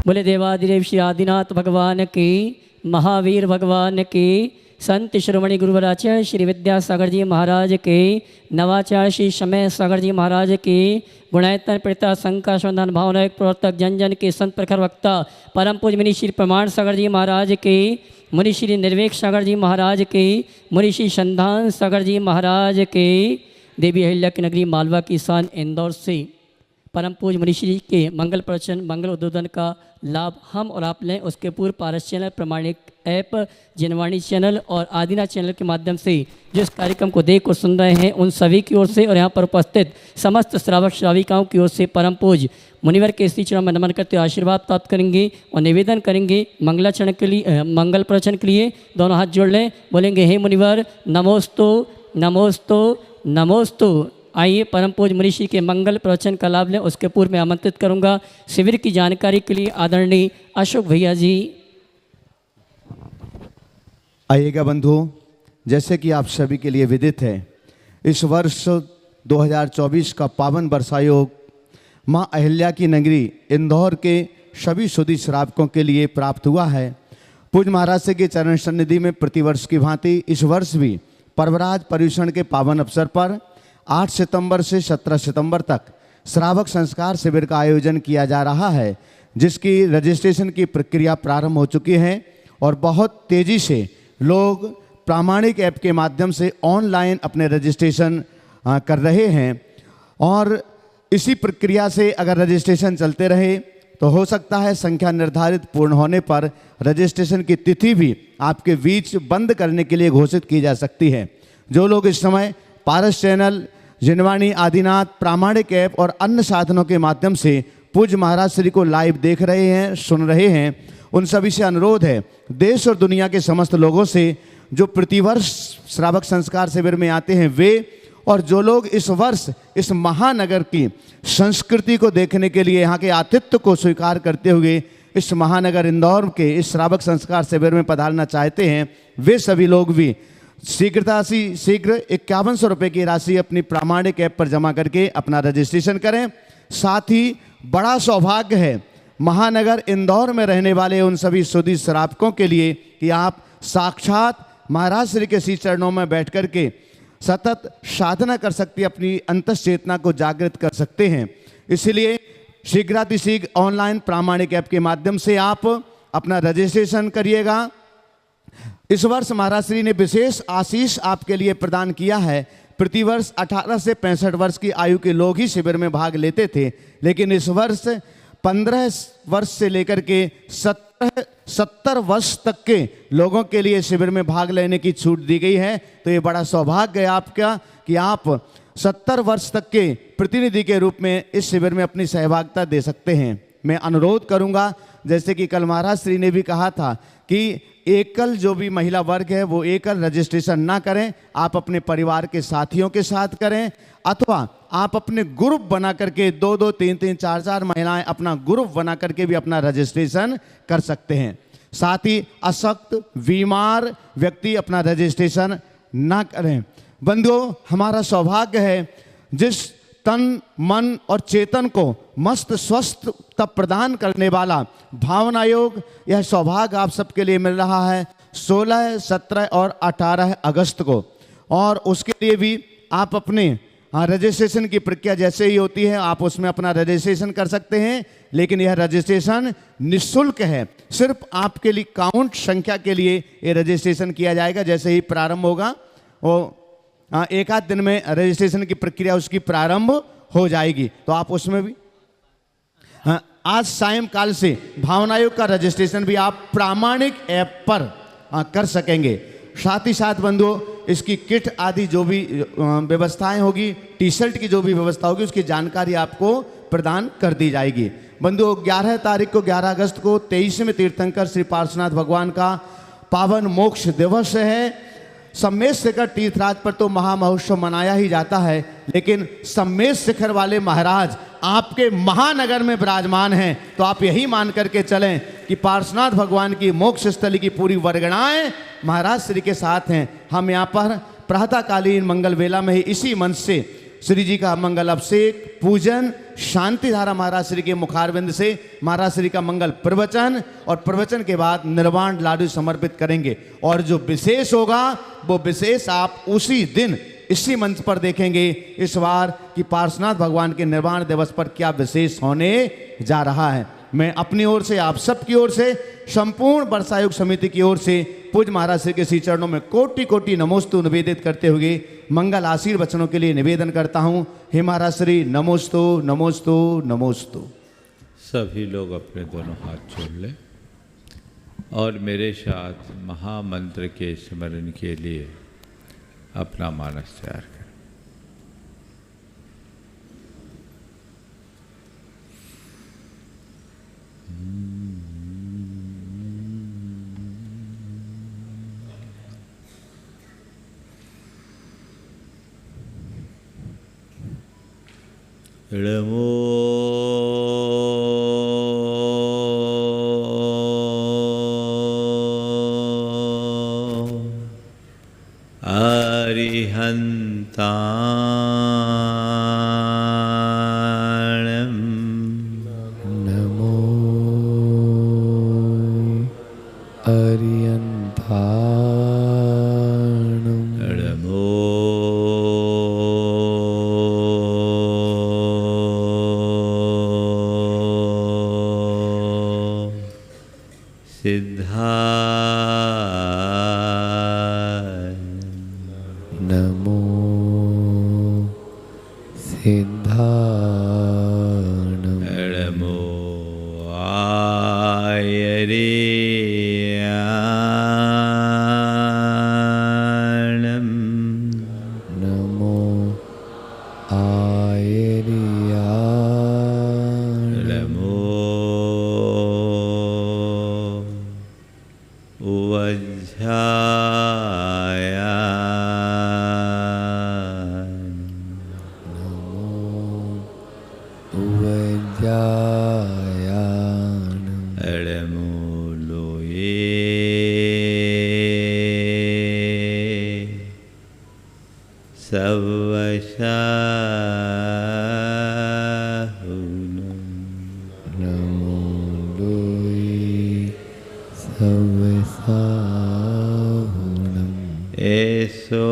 बोले देवादिदेव श्री आदिनाथ भगवान की, महावीर भगवान की, संत शिरोमणि गुरुवराचार्य श्री विद्यासागर जी महाराज के, नवाचार्य श्री समय सागर जी महाराज की, गुणायतन पिता संका संधान भावना एक प्रवर्तक जन जन के संत प्रखर वक्ता परम पूज मुनि श्री प्रमाण सागर जी महाराज के, मुनि श्री निर्वेक सागर जी महाराज के, मुनि श्री संधान सागर जी महाराज के, देवी अहिल्या की नगरी मालवा की शान इंदौर से परम पूज मुनिश्री के मंगल प्रवचन मंगल उद्बोधन का लाभ हम और आप लें। उसके पूर्व पारस चैनल, प्रमाणिक ऐप, जनवाणी चैनल और आदिनाथ चैनल के माध्यम से जिस कार्यक्रम को देख और सुन रहे हैं उन सभी की ओर से और यहाँ पर उपस्थित समस्त श्रावक श्राविकाओं की ओर से परम पूज मुनिवर के श्री चरण में नमन करते आशीर्वाद प्राप्त करेंगे और निवेदन करेंगे मंगलाचरण के लिए, मंगल प्रवचन के लिए दोनों हाथ जोड़ लें, बोलेंगे हे मुनिवर नमोस्तु नमोस्तु नमोस्तु। आइए परम पूज मुनिश्री के मंगल प्रवचन का लाभ लें। उसके पूर्व में आमंत्रित करूंगा शिविर की जानकारी के लिए आदरणीय अशोक भैया जी। आइएगा बंधुओं, जैसे कि आप सभी के लिए विदित है, इस वर्ष 2024 का पावन वर्षायोग माँ अहिल्या की नगरी इंदौर के सभी सुधी श्रावकों के लिए प्राप्त हुआ है। पूज्य महाराज से के चरण सन्निधि में प्रतिवर्ष की भांति इस वर्ष भी पर्वराज पर्यूषण के पावन अवसर पर 8 सितंबर से 17 सितंबर तक श्रावक संस्कार शिविर का आयोजन किया जा रहा है, जिसकी रजिस्ट्रेशन की प्रक्रिया प्रारंभ हो चुकी है और बहुत तेज़ी से लोग प्रामाणिक ऐप के माध्यम से ऑनलाइन अपने रजिस्ट्रेशन कर रहे हैं। और इसी प्रक्रिया से अगर रजिस्ट्रेशन चलते रहे तो हो सकता है संख्या निर्धारित पूर्ण होने पर रजिस्ट्रेशन की तिथि भी आपके बीच बंद करने के लिए घोषित की जा सकती है। जो लोग इस समय पारस चैनल, जनवाणी, आदिनाथ, प्रामाणिक ऐप और अन्य साधनों के माध्यम से पूज्य महाराज श्री को लाइव देख रहे हैं, सुन रहे हैं, उन सभी से अनुरोध है, देश और दुनिया के समस्त लोगों से जो प्रतिवर्ष श्रावक संस्कार शिविर में आते हैं वे, और जो लोग इस वर्ष इस महानगर की संस्कृति को देखने के लिए, यहाँ के आतिथ्य को स्वीकार करते हुए इस महानगर इंदौर के इस श्रावक संस्कार शिविर में पधारना चाहते हैं, वे सभी लोग भी शीघ्र 5100 रुपये की राशि अपनी प्रामाणिक ऐप पर जमा करके अपना रजिस्ट्रेशन करें। साथ ही बड़ा सौभाग्य है महानगर इंदौर में रहने वाले उन सभी सुधी श्रावकों के लिए कि आप साक्षात महाराज श्री के श्री चरणों में बैठ कर के सतत साधना कर सकती, अपनी अंतश्चेतना को जागृत कर सकते हैं। इसलिए शीघ्रातिशीघ्र ऑनलाइन प्रामाणिक ऐप के माध्यम से आप अपना रजिस्ट्रेशन करिएगा। इस वर्ष महाराज श्री ने विशेष आशीष आपके लिए प्रदान किया है। प्रतिवर्ष 18 से 65 वर्ष की आयु के लोग ही शिविर में भाग लेते थे, लेकिन इस वर्ष 15 वर्ष से लेकर के 70 वर्ष तक के लोगों के लिए शिविर में भाग लेने की छूट दी गई है। तो ये बड़ा सौभाग्य है आपका कि आप 70 वर्ष तक के प्रतिनिधि के रूप में इस शिविर में अपनी सहभागिता दे सकते हैं। मैं अनुरोध करूंगा, जैसे कि कल महाराज श्री ने भी कहा था कि एकल जो भी महिला वर्ग है वो एकल रजिस्ट्रेशन ना करें, आप अपने परिवार के साथियों के साथ करें, अथवा आप अपने ग्रुप बना करके 2-2, 3-3, 4-4 महिलाएं अपना ग्रुप बना करके भी अपना रजिस्ट्रेशन कर सकते हैं। साथ ही अशक्त, बीमार व्यक्ति अपना रजिस्ट्रेशन ना करें। बंधुओं, हमारा सौभाग्य है जिस तन, मन और चेतन को मस्त स्वस्थ तब प्रदान करने वाला भावना योग, यह सौभाग्य आप सबके लिए मिल रहा है 16, 17 और 18 अगस्त को। और उसके लिए भी आप अपने रजिस्ट्रेशन की प्रक्रिया जैसे ही होती है आप उसमें अपना रजिस्ट्रेशन कर सकते हैं, लेकिन यह रजिस्ट्रेशन निःशुल्क है। सिर्फ आपके लिए काउंट संख्या के लिए ये रजिस्ट्रेशन किया जाएगा। जैसे ही प्रारंभ होगा वो एक आध दिन में रजिस्ट्रेशन की प्रक्रिया उसकी प्रारंभ हो जाएगी, तो आप उसमें भी आज सायंकाल से भावनायोग का रजिस्ट्रेशन भी आप प्रामाणिक ऐप पर कर सकेंगे। साथ ही साथ बंधुओं, इसकी किट आदि जो भी व्यवस्थाएं होगी, टी शर्ट की जो भी व्यवस्था होगी, उसकी जानकारी आपको प्रदान कर दी जाएगी। बंधुओं, 11 तारीख को 11 अगस्त को 23वें तीर्थंकर श्री पार्श्वनाथ भगवान का पावन मोक्ष दिवस है। सम्मेद शिखर तीर्थराज पर तो महामहोत्सव मनाया ही जाता है, लेकिन सम्मेद शिखर वाले महाराज आपके महानगर में विराजमान हैं, तो आप यही मान करके चलें कि पार्श्वनाथ भगवान की मोक्ष स्थली की पूरी वर्गणाएं महाराज श्री के साथ हैं। हम यहाँ पर प्रातःकालीन मंगल वेला में ही इसी मंच से श्री जी का मंगल अभिषेक पूजन शांति धारा महाराज श्री के मुखारविंद से महाराज श्री का मंगल प्रवचन और प्रवचन के बाद निर्वाण लाडू समर्पित करेंगे। और जो विशेष होगा वो विशेष आप उसी दिन इसी मंच पर देखेंगे इस बार कि पार्श्वनाथ भगवान के निर्वाण दिवस पर क्या विशेष होने जा रहा है। मैं अपनी ओर से आप सबकी ओर से संपूर्ण वर्षायोग समिति की ओर से पूज्य महाराज श्री के श्री चरणों में कोटि कोटि नमोस्तु निवेदित करते हुए मंगल आशीर्वचनों के लिए निवेदन करता हूँ। हे महाराज श्री नमोस्तु नमोस्तु नमोस्तु। सभी लोग अपने दोनों हाथ जोड़ लें और मेरे साथ महामंत्र के स्मरण के लिए अपना मानस तैयार करें। नमो अरिहन्ताणं नमो अरिहन्ताणं नमो सिद्धाय नमो सिद्धाणं नमो आयर्याणं नमो आयर्याणं नमो वैद्यायानं नमो लोये सवशाहुनं नमो लोये सवसाहुनं एषो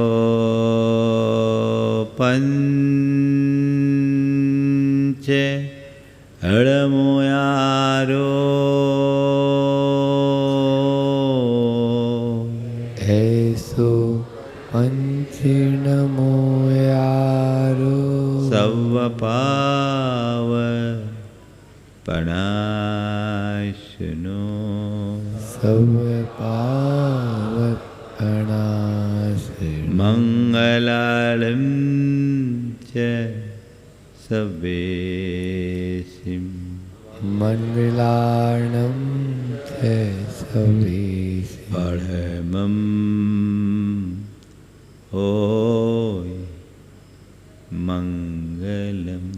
पंच हड़मोयारो ऐसो पंचनमो यारो सवपाव पणाशनो सवपावपणाशनो मंगलालं च सवेशिं मन्विलाणं च सवेशि परमं होय मंगलम्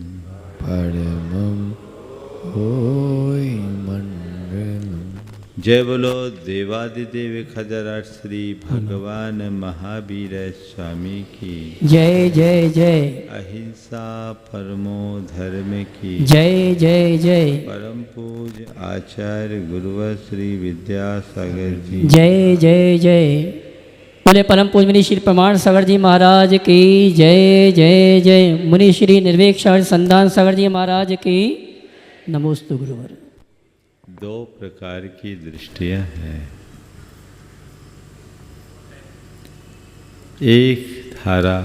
परमं होय मङ्गलम्। जय बोलो देवादिदेव खजराट श्री भगवान महावीर स्वामी की जय जय जय अहिंसा परमो धर्म की जय जय जय परम पूज्य आचार्य गुरुवर श्री विद्यासागर जी जय जय जय। बोले परम पूज्य मुनि श्री प्रमाण सागर जी महाराज की जय जय जय। मुनि श्री निर्वेक सागर संदान सागर जी महाराज की नमोस्तु गुरुवर। दो प्रकार की दृष्टियां हैं। एक धारा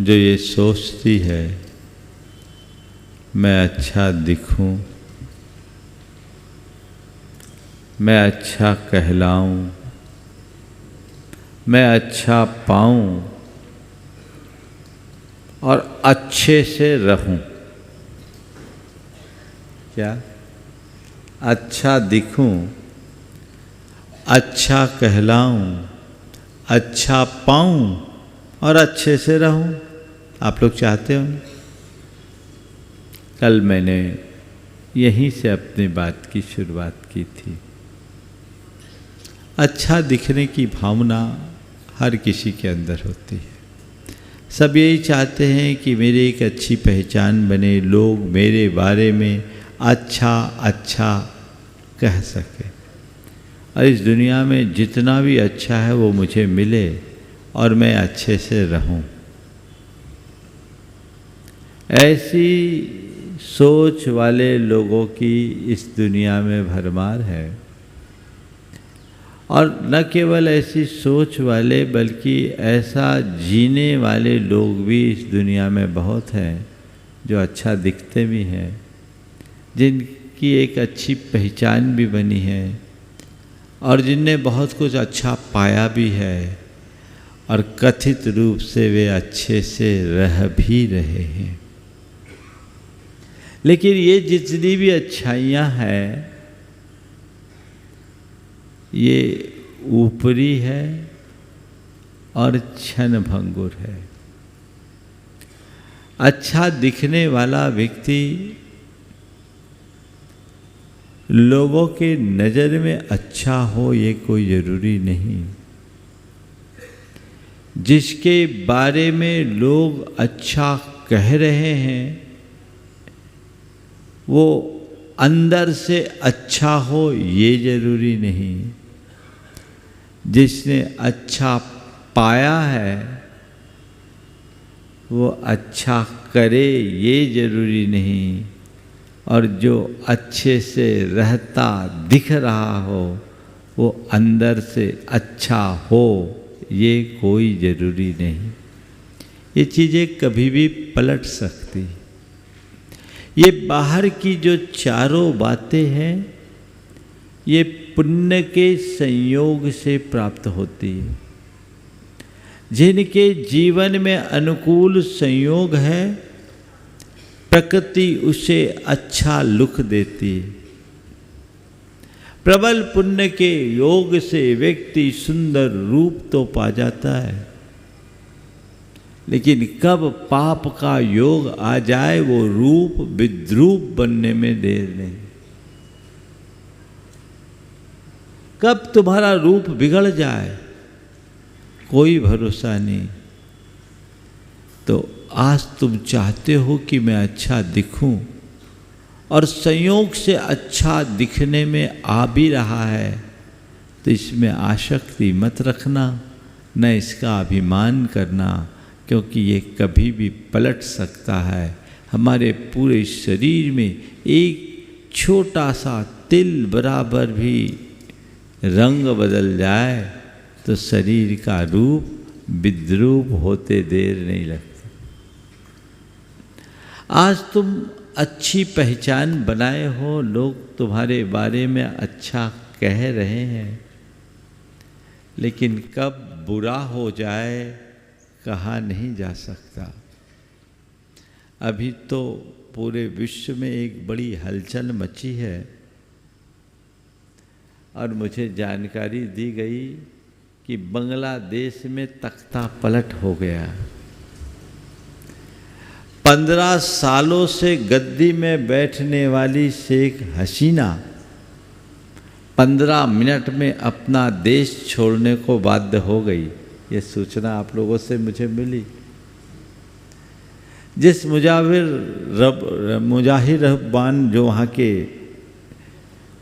जो ये सोचती है मैं अच्छा दिखूं, मैं अच्छा कहलाऊं, मैं अच्छा पाऊं और अच्छे से रहूं। क्या? अच्छा दिखूं, अच्छा कहलाऊं, अच्छा पाऊं और अच्छे से रहूं। आप लोग चाहते हो? कल मैंने यहीं से अपनी बात की शुरुआत की थी। अच्छा दिखने की भावना हर किसी के अंदर होती है। सब यही चाहते हैं कि मेरी एक अच्छी पहचान बने, लोग मेरे बारे में अच्छा अच्छा कह सके और इस दुनिया में जितना भी अच्छा है वो मुझे मिले और मैं अच्छे से रहूं। ऐसी सोच वाले लोगों की इस दुनिया में भरमार है। और न केवल ऐसी सोच वाले बल्कि ऐसा जीने वाले लोग भी इस दुनिया में बहुत हैं जो अच्छा दिखते भी हैं, जिनकी एक अच्छी पहचान भी बनी है और जिनने बहुत कुछ अच्छा पाया भी है और कथित रूप से वे अच्छे से रह भी रहे हैं। लेकिन ये जितनी भी अच्छाइयाँ हैं ये ऊपरी है और क्षण भंगुर है। अच्छा दिखने वाला व्यक्ति लोगों के नज़र में अच्छा हो ये कोई ज़रूरी नहीं। जिसके बारे में लोग अच्छा कह रहे हैं वो अंदर से अच्छा हो ये ज़रूरी नहीं। जिसने अच्छा पाया है वो अच्छा करे ये ज़रूरी नहीं, और जो अच्छे से रहता दिख रहा हो वो अंदर से अच्छा हो ये कोई ज़रूरी नहीं। ये चीज़ें कभी भी पलट सकती। ये बाहर की जो चारों बातें हैं ये पुण्य के संयोग से प्राप्त होती है। जिनके जीवन में अनुकूल संयोग है प्रकृति उसे अच्छा लुक देती है। प्रबल पुण्य के योग से व्यक्ति सुंदर रूप तो पा जाता है, लेकिन कब पाप का योग आ जाए वो रूप विद्रूप बनने में देर नहीं। कब तुम्हारा रूप बिगड़ जाए कोई भरोसा नहीं। तो आज तुम चाहते हो कि मैं अच्छा दिखूं और संयोग से अच्छा दिखने में आ भी रहा है तो इसमें आसक्ति मत रखना, न इसका अभिमान करना, क्योंकि ये कभी भी पलट सकता है। हमारे पूरे शरीर में एक छोटा सा तिल बराबर भी रंग बदल जाए तो शरीर का रूप विद्रूप होते देर नहीं लगती। आज तुम अच्छी पहचान बनाए हो, लोग तुम्हारे बारे में अच्छा कह रहे हैं, लेकिन कब बुरा हो जाए कहा नहीं जा सकता। अभी तो पूरे विश्व में एक बड़ी हलचल मची है और मुझे जानकारी दी गई कि बांग्लादेश में तख्ता पलट हो गया। 15 सालों से गद्दी में बैठने वाली शेख हसीना 15 मिनट में अपना देश छोड़ने को बाध्य हो गई। ये सूचना आप लोगों से मुझे मिली। जिस मुजाहिर रहमान जो वहाँ के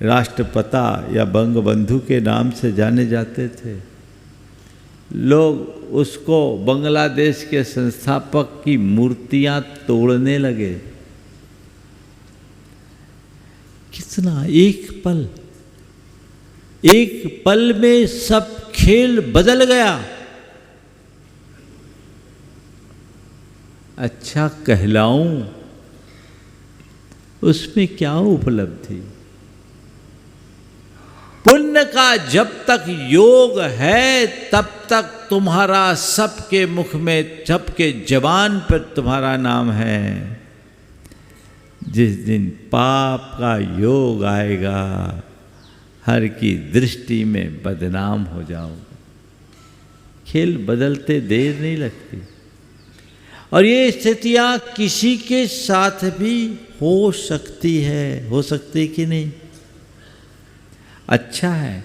राष्ट्रपिता या बंगबंधु के नाम से जाने जाते थे, लोग उसको बांग्लादेश के संस्थापक की मूर्तियां तोड़ने लगे। कितना एक पल में सब खेल बदल गया। अच्छा कहलाऊं उसमें क्या उपलब्धि। पुण्य का जब तक योग है तब तक तुम्हारा सबके मुख में, सबके जबान पर तुम्हारा नाम है। जिस दिन पाप का योग आएगा हर की दृष्टि में बदनाम हो जाओगे। खेल बदलते देर नहीं लगती। और ये स्थितियां किसी के साथ भी हो सकती है, हो सकती कि नहीं। अच्छा है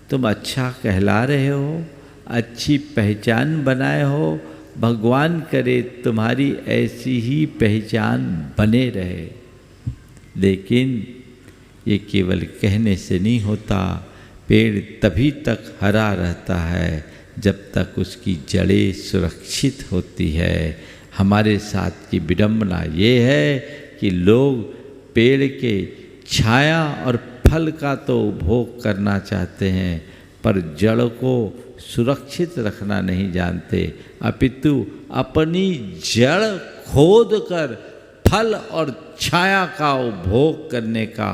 तुम अच्छा कहला रहे हो, अच्छी पहचान बनाए हो, भगवान करे तुम्हारी ऐसी ही पहचान बने रहे। लेकिन ये केवल कहने से नहीं होता। पेड़ तभी तक हरा रहता है जब तक उसकी जड़ें सुरक्षित होती है। हमारे साथ की विडंबना ये है कि लोग पेड़ के छाया और फल का तो उपभोग करना चाहते हैं, पर जड़ को सुरक्षित रखना नहीं जानते, अपितु अपनी जड़ खोद कर फल और छाया का उपभोग करने का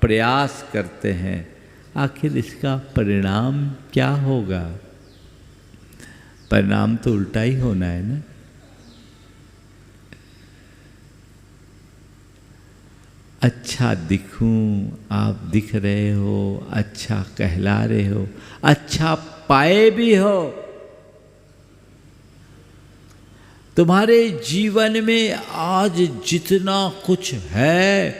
प्रयास करते हैं। आखिर इसका परिणाम क्या होगा? परिणाम तो उल्टा ही होना है ना। अच्छा दिखूं, आप दिख रहे हो, अच्छा कहला रहे हो, अच्छा पाए भी हो। तुम्हारे जीवन में आज जितना कुछ है,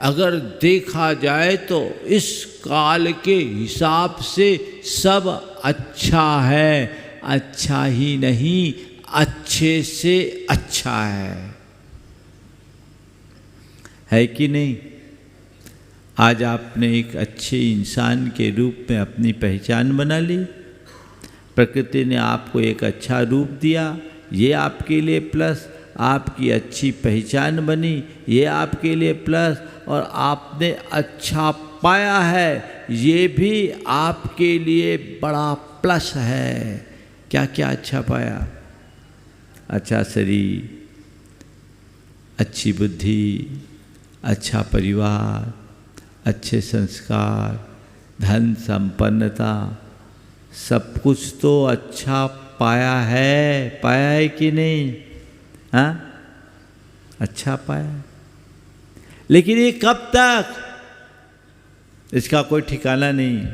अगर देखा जाए तो इस काल के हिसाब से सब अच्छा है। अच्छा ही नहीं, अच्छे से अच्छा है कि नहीं? आज आपने एक अच्छे इंसान के रूप में अपनी पहचान बना ली। प्रकृति ने आपको एक अच्छा रूप दिया, ये आपके लिए प्लस। आपकी अच्छी पहचान बनी, ये आपके लिए प्लस। और आपने अच्छा पाया है, ये भी आपके लिए बड़ा प्लस है। क्या क्या अच्छा पाया? अच्छा शरीर, अच्छी बुद्धि, अच्छा परिवार, अच्छे संस्कार, धन संपन्नता, सब कुछ तो अच्छा पाया है कि नहीं? हाँ, अच्छा पाया। लेकिन ये कब तक? इसका कोई ठिकाना नहीं।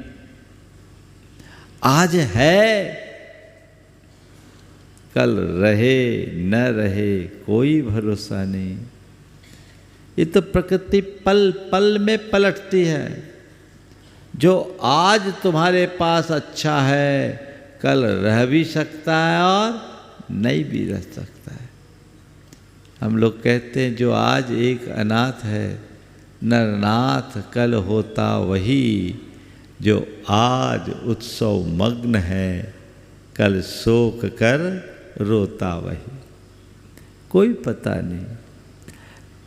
आज है, कल रहे न रहे कोई भरोसा नहीं। ये तो प्रकृति पल पल में पलटती है। जो आज तुम्हारे पास अच्छा है, कल रह भी सकता है और नहीं भी रह सकता है। हम लोग कहते हैं जो आज एक अनाथ है, नरनाथ कल होता वही। जो आज उत्सव मग्न है, कल शोक कर रोता वही। कोई पता नहीं,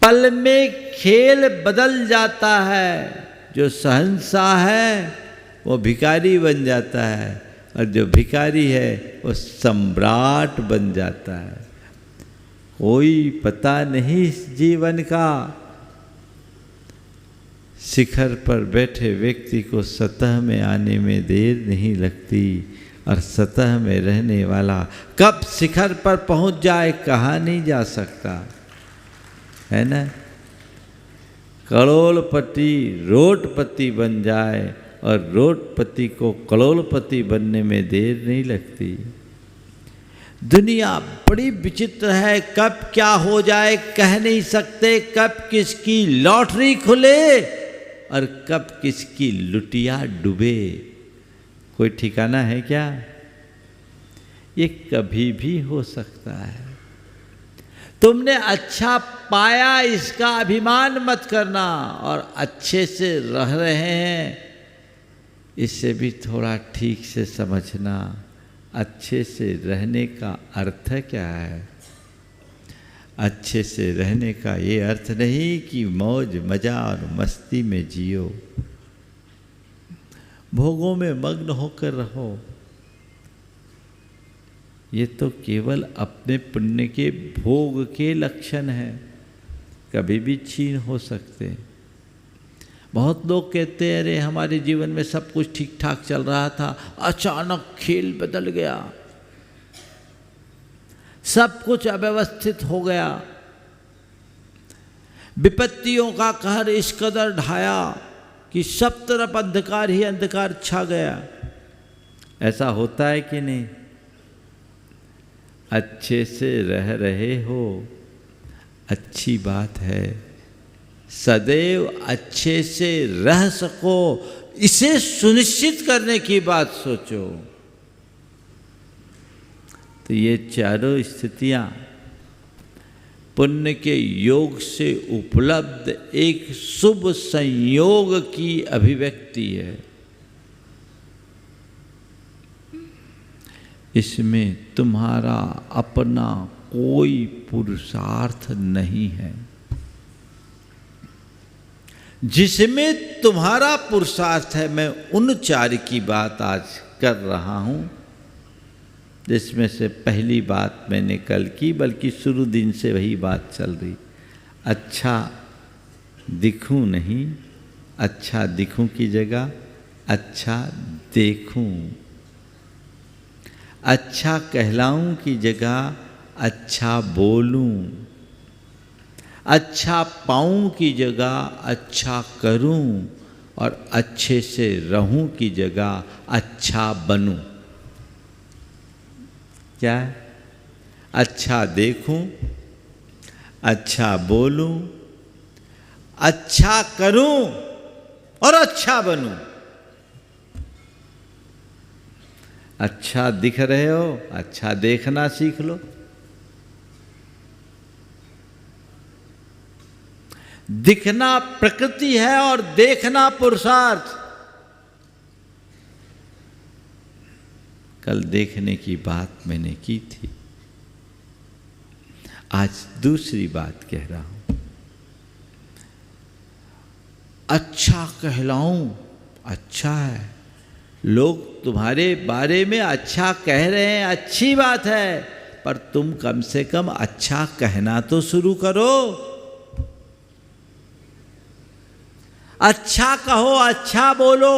पल में खेल बदल जाता है। जो शहंशाह है वो भिखारी बन जाता है, और जो भिखारी है वो सम्राट बन जाता है। कोई पता नहीं इस जीवन का। शिखर पर बैठे व्यक्ति को सतह में आने में देर नहीं लगती, और सतह में रहने वाला कब शिखर पर पहुंच जाए कहा नहीं जा सकता, है ना। करोड़पति रोडपति बन जाए, और रोडपति को करोड़पति बनने में देर नहीं लगती। दुनिया बड़ी विचित्र है, कब क्या हो जाए कह नहीं सकते। कब किसकी लॉटरी खुले और कब किसकी लुटिया डूबे, कोई ठिकाना है क्या? ये कभी भी हो सकता है। तुमने अच्छा पाया इसका अभिमान मत करना, और अच्छे से रह रहे हैं इससे भी थोड़ा ठीक से समझना। अच्छे से रहने का अर्थ क्या है? अच्छे से रहने का ये अर्थ नहीं कि मौज मजा और मस्ती में जियो, भोगों में मग्न होकर रहो। ये तो केवल अपने पुण्य के भोग के लक्षण हैं, कभी भी छीन हो सकते। बहुत लोग कहते हैं अरे हमारे जीवन में सब कुछ ठीक ठाक चल रहा था, अचानक खेल बदल गया, सब कुछ अव्यवस्थित हो गया, विपत्तियों का कहर इस कदर ढाया कि सब तरफ अंधकार ही अंधकार छा गया। ऐसा होता है कि नहीं? अच्छे से रह रहे हो, अच्छी बात है। सदैव अच्छे से रह सको, इसे सुनिश्चित करने की बात सोचो। तो ये चारों स्थितियां पुण्य के योग से उपलब्ध एक शुभ संयोग की अभिव्यक्ति है। इसमें तुम्हारा अपना कोई पुरुषार्थ नहीं है। जिसमें तुम्हारा पुरुषार्थ है, मैं उन चार की बात आज कर रहा हूं, जिसमें से पहली बात मैंने कल की, बल्कि शुरू दिन से वही बात चल रही। अच्छा दिखूं नहीं, अच्छा दिखूं की जगह अच्छा देखूं, अच्छा कहलाऊं की जगह अच्छा बोलूं, अच्छा पाऊं की जगह अच्छा करूं, और अच्छे से रहूं की जगह अच्छा बनूं। क्या है? अच्छा देखूं, अच्छा बोलूं, अच्छा करूं और अच्छा बनूं। अच्छा दिख रहे हो, अच्छा देखना सीख लो। दिखना प्रकृति है और देखना पुरुषार्थ। कल देखने की बात मैंने की थी, आज दूसरी बात कह रहा हूं। अच्छा कहलाऊं, अच्छा है, लोग तुम्हारे बारे में अच्छा कह रहे हैं, अच्छी बात है, पर तुम कम से कम अच्छा कहना तो शुरू करो। अच्छा कहो, अच्छा बोलो,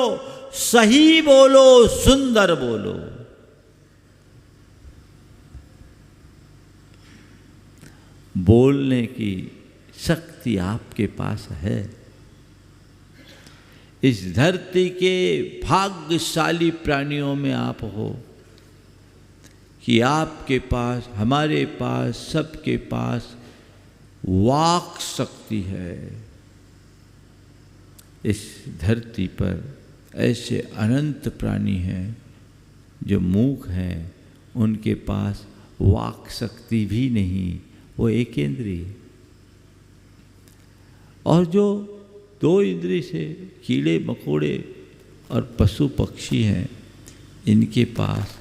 सही बोलो, सुंदर बोलो। बोलने की शक्ति आपके पास है। इस धरती के भाग्यशाली प्राणियों में आप हो कि आपके पास, हमारे पास, सबके पास वाक शक्ति है। इस धरती पर ऐसे अनंत प्राणी हैं जो मूक हैं, उनके पास वाक शक्ति भी नहीं, वो एक इंद्रिय। और जो दो इंद्रिय से कीड़े मकोड़े और पशु पक्षी हैं, इनके पास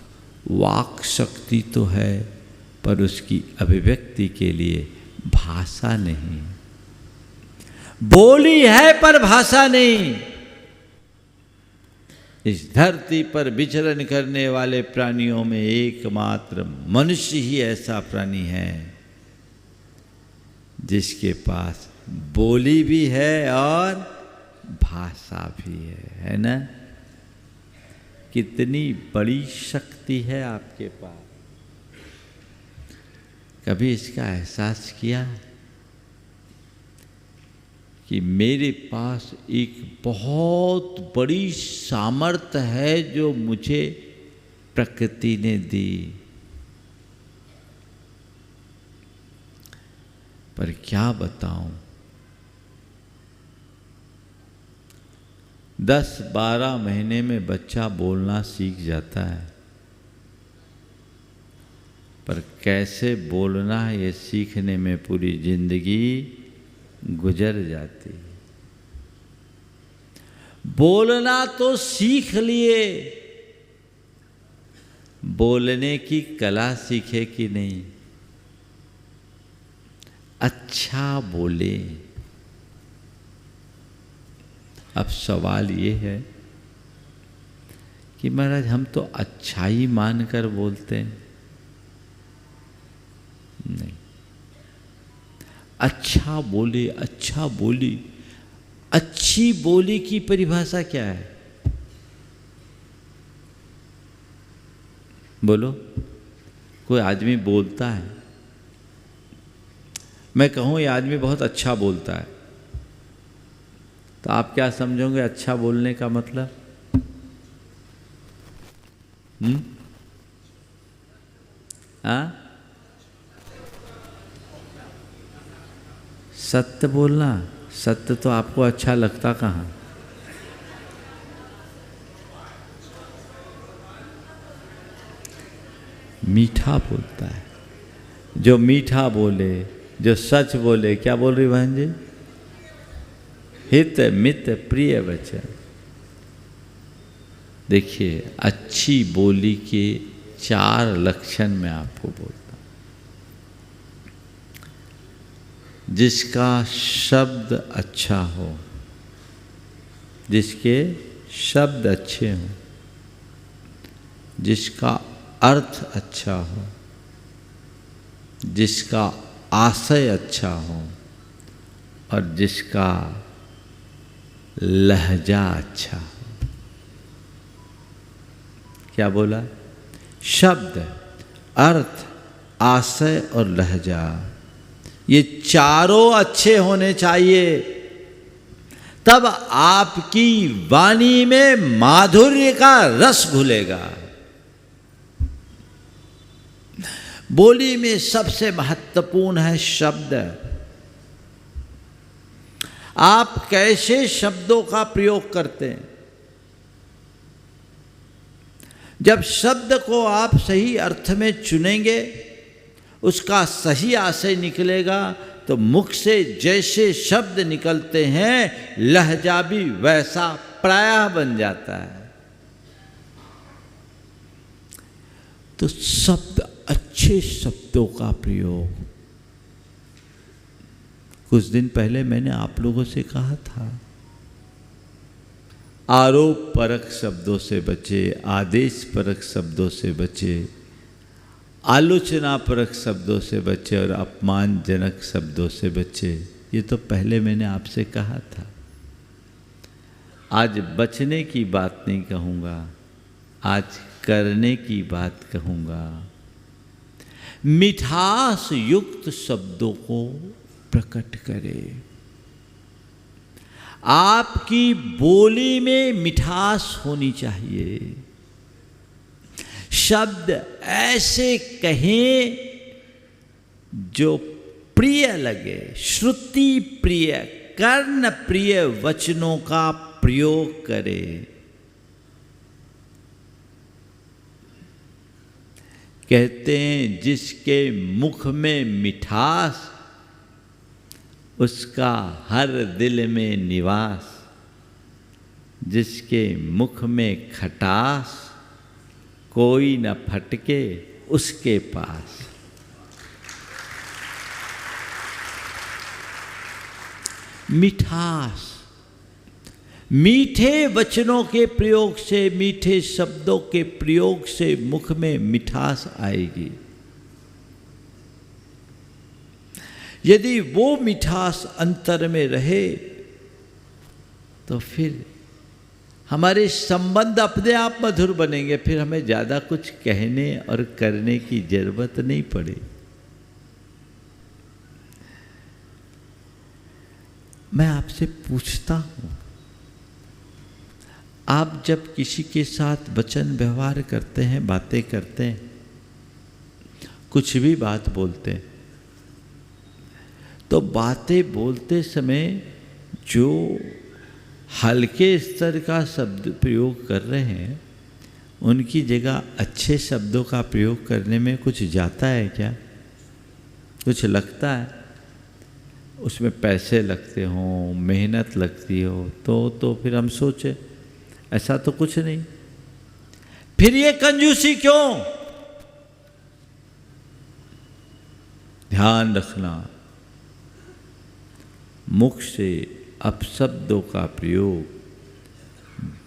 वाक शक्ति तो है, पर उसकी अभिव्यक्ति के लिए भाषा नहीं। बोली है पर भाषा नहीं। इस धरती पर विचरण करने वाले प्राणियों में एकमात्र मनुष्य ही ऐसा प्राणी है जिसके पास बोली भी है और भाषा भी है ना? कितनी बड़ी शक्ति है आपके पास। कभी इसका एहसास किया कि मेरे पास एक बहुत बड़ी सामर्थ्य है जो मुझे प्रकृति ने दी, पर क्या बताऊं, 10-12 महीने में बच्चा बोलना सीख जाता है, पर कैसे बोलना है ये सीखने में पूरी जिंदगी गुजर जाती है। बोलना तो सीख लिए, बोलने की कला सीखे कि नहीं? अच्छा बोले। अब सवाल ये है कि महाराज हम तो अच्छाई मानकर बोलते हैं। नहीं, अच्छा बोले, अच्छा बोली। अच्छी बोली की परिभाषा क्या है? बोलो, कोई आदमी बोलता है, मैं कहूँ ये आदमी बहुत अच्छा बोलता है, तो आप क्या समझोगे अच्छा बोलने का मतलब? हाँ, सत्य बोलना। सत्य तो आपको अच्छा लगता कहाँ? मीठा बोलता है। जो मीठा बोले, जो सच बोले, क्या बोल रही बहन जी? हित मित प्रिय वचन। देखिए, अच्छी बोली के 4 लक्षण मैं आपको बोलता हूँ। जिसका शब्द अच्छा हो, जिसके शब्द अच्छे हों, जिसका अर्थ अच्छा हो, जिसका आशय अच्छा हो और जिसका लहजा अच्छा हो। क्या बोला? शब्द, अर्थ, आशय और लहजा, ये चारों अच्छे होने चाहिए। तब आपकी वाणी में माधुर्य का रस घुलेगा। बोली में सबसे महत्वपूर्ण है शब्द। आप कैसे शब्दों का प्रयोग करते हैं? जब शब्द को आप सही अर्थ में चुनेंगे, उसका सही आशय निकलेगा, तो मुख से जैसे शब्द निकलते हैं, लहजा भी वैसा प्रायः बन जाता है। तो शब्द, अच्छे शब्दों का प्रयोग। कुछ दिन पहले मैंने आप लोगों से कहा था, आरोप परक शब्दों से बचे, आदेश परक शब्दों से बचे, आलोचना परक शब्दों से बचे और अपमानजनक शब्दों से बचे। ये तो पहले मैंने आपसे कहा था। आज बचने की बात नहीं कहूँगा, आज करने की बात कहूँगा। मिठास युक्त शब्दों को प्रकट करें। आपकी बोली में मिठास होनी चाहिए। शब्द ऐसे कहें जो प्रिय लगे, श्रुति प्रिय, कर्ण प्रिय वचनों का प्रयोग करें। कहते हैं, जिसके मुख में मिठास, उसका हर दिल में निवास। जिसके मुख में खटास, कोई न फटके उसके पास। मिठास, मीठे वचनों के प्रयोग से, मीठे शब्दों के प्रयोग से मुख में मिठास आएगी। यदि वो मिठास अंतर में रहे, तो फिर हमारे संबंध अपने आप मधुर बनेंगे। फिर हमें ज़्यादा कुछ कहने और करने की जरूरत नहीं पड़े। मैं आपसे पूछता हूँ, आप जब किसी के साथ वचन व्यवहार करते हैं, बातें करते हैं, कुछ भी बात बोलते हैं, तो बातें बोलते समय जो हल्के स्तर का शब्द प्रयोग कर रहे हैं, उनकी जगह अच्छे शब्दों का प्रयोग करने में कुछ जाता है क्या? कुछ लगता है? उसमें पैसे लगते हों, मेहनत लगती हो, तो फिर हम सोचे ऐसा तो कुछ नहीं। फिर ये कंजूसी क्यों? ध्यान रखना, मुख से अपशब्दों का प्रयोग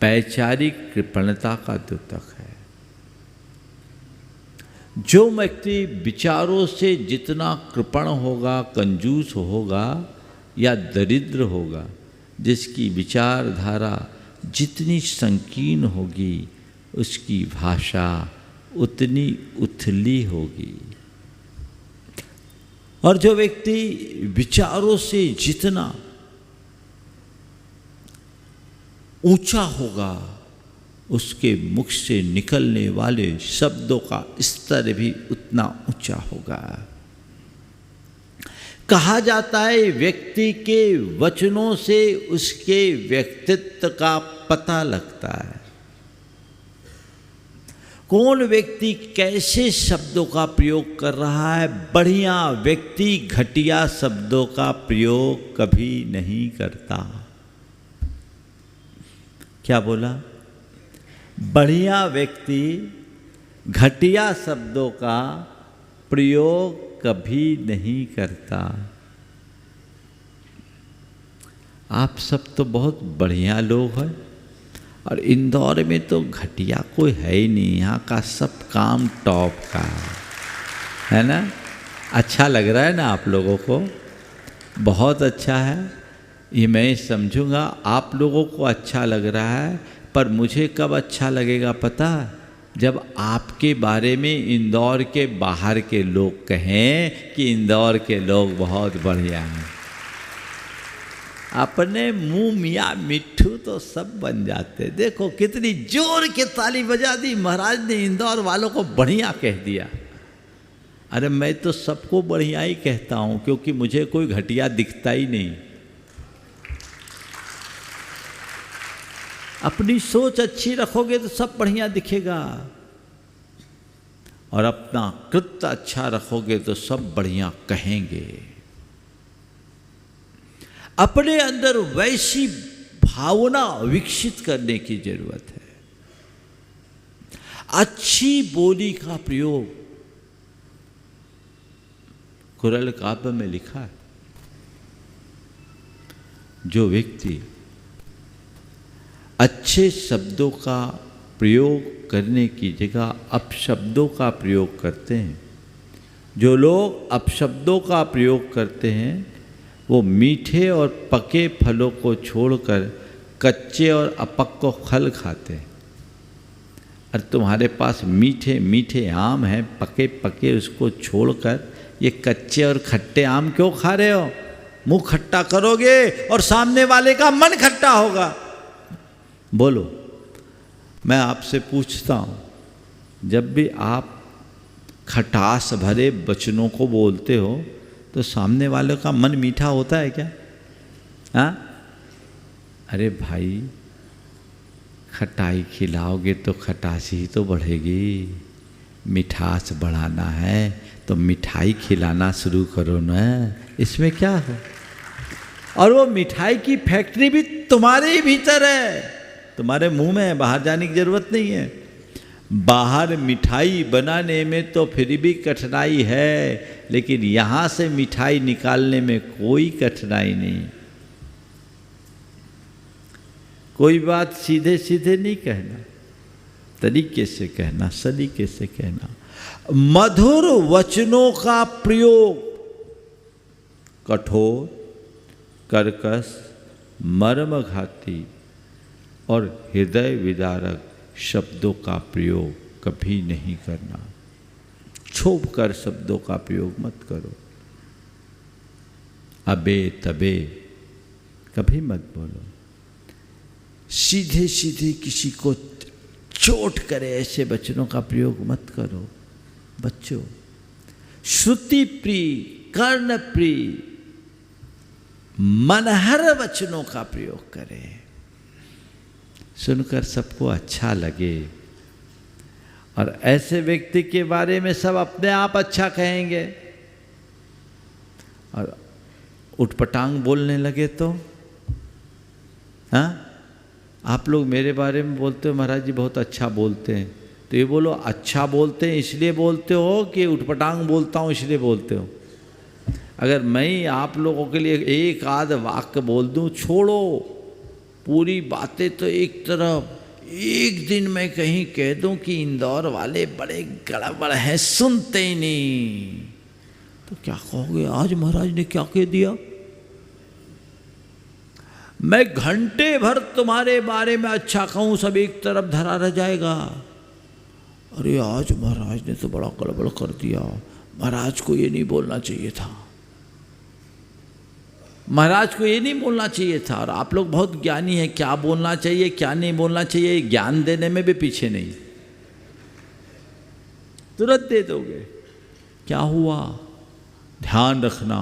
वैचारिक कृपणता का द्योतक है। जो व्यक्ति विचारों से जितना कृपण होगा, कंजूस होगा या दरिद्र होगा, जिसकी विचारधारा जितनी संकीर्ण होगी, उसकी भाषा उतनी उथली होगी। और जो व्यक्ति विचारों से जितना ऊंचा होगा, उसके मुख से निकलने वाले शब्दों का स्तर भी उतना ऊंचा होगा। कहा जाता है, व्यक्ति के वचनों से उसके व्यक्तित्व का पता लगता है। कौन व्यक्ति कैसे शब्दों का प्रयोग कर रहा है। बढ़िया व्यक्ति घटिया शब्दों का प्रयोग कभी नहीं करता। क्या बोला? बढ़िया व्यक्ति घटिया शब्दों का प्रयोग कभी नहीं करता। आप सब तो बहुत बढ़िया लोग हैं, और इंदौर में तो घटिया कोई है ही नहीं। यहाँ का सब काम टॉप का है ना। अच्छा लग रहा है ना आप लोगों को? बहुत अच्छा है। ये मैं समझूंगा आप लोगों को अच्छा लग रहा है, पर मुझे कब अच्छा लगेगा पता? जब आपके बारे में इंदौर के बाहर के लोग कहें कि इंदौर के लोग बहुत बढ़िया हैं। अपने मुंह मियाँ मिट्ठू तो सब बन जाते। देखो कितनी जोर के ताली बजा दी, महाराज ने इंदौर वालों को बढ़िया कह दिया। अरे मैं तो सबको बढ़िया ही कहता हूँ, क्योंकि मुझे कोई घटिया दिखता ही नहीं। अपनी सोच अच्छी रखोगे तो सब बढ़िया दिखेगा, और अपना कृत्य अच्छा रखोगे तो सब बढ़िया कहेंगे। अपने अंदर वैसी भावना विकसित करने की जरूरत है। अच्छी बोली का प्रयोग कुरल काव्य में लिखा है। जो व्यक्ति अच्छे शब्दों का प्रयोग करने की जगह अपशब्दों का प्रयोग करते हैं, जो लोग अपशब्दों का प्रयोग करते हैं, वो मीठे और पके फलों को छोड़कर कच्चे और अपक्व फल खाते हैं। और तुम्हारे पास मीठे मीठे आम हैं, पके पके उसको छोड़कर ये कच्चे और खट्टे आम क्यों खा रहे हो? मुंह खट्टा करोगे और सामने वाले का मन खट्टा होगा। बोलो, मैं आपसे पूछता हूँ, जब भी आप खटास भरे वचनों को बोलते हो तो सामने वाले का मन मीठा होता है क्या? हाँ? अरे भाई, खटाई खिलाओगे तो खटासी ही तो बढ़ेगी। मिठास बढ़ाना है तो मिठाई खिलाना शुरू करो ना, इसमें क्या है? और वो मिठाई की फैक्ट्री भी तुम्हारे ही भीतर है, तुम्हारे मुंह में है, बाहर जाने की जरूरत नहीं है। बाहर मिठाई बनाने में तो फिर भी कठिनाई है, लेकिन यहाँ से मिठाई निकालने में कोई कठिनाई नहीं। कोई बात सीधे सीधे नहीं कहना, तरीके से कहना, सलीके से कहना। मधुर वचनों का प्रयोग, कठोर, कर्कश, मर्मघाती और हृदय विदारक शब्दों का प्रयोग कभी नहीं करना। छोप कर शब्दों का प्रयोग मत करो। अबे तबे कभी मत बोलो। सीधे सीधे किसी को चोट करे ऐसे वचनों का प्रयोग मत करो। बच्चों, श्रुति प्रिय, कर्ण प्रिय, मनहर वचनों का प्रयोग करें, सुनकर सबको अच्छा लगे। और ऐसे व्यक्ति के बारे में सब अपने आप अच्छा कहेंगे। और उठपटांग बोलने लगे तो, हाँ, आप लोग मेरे बारे में बोलते हो महाराज जी बहुत अच्छा बोलते हैं, तो ये बोलो अच्छा बोलते हैं इसलिए बोलते हो कि उठपटांग बोलता हूँ इसलिए बोलते हो? अगर मैं आप लोगों के लिए एक आध वाक्य बोल दूँ, छोड़ो पूरी बातें तो एक तरफ, एक दिन मैं कहीं कह दूं कि इंदौर वाले बड़े गड़बड़ हैं, सुनते ही नहीं, तो क्या कहोगे? आज महाराज ने क्या कह दिया? मैं घंटे भर तुम्हारे बारे में अच्छा कहूं, सब एक तरफ धरा रह जाएगा। अरे आज महाराज ने तो बड़ा गड़बड़ कर दिया, महाराज को ये नहीं बोलना चाहिए था, महाराज को ये नहीं बोलना चाहिए था। और आप लोग बहुत ज्ञानी हैं, क्या बोलना चाहिए क्या नहीं बोलना चाहिए ज्ञान देने में भी पीछे नहीं, तुरंत दे दोगे। क्या हुआ? ध्यान रखना,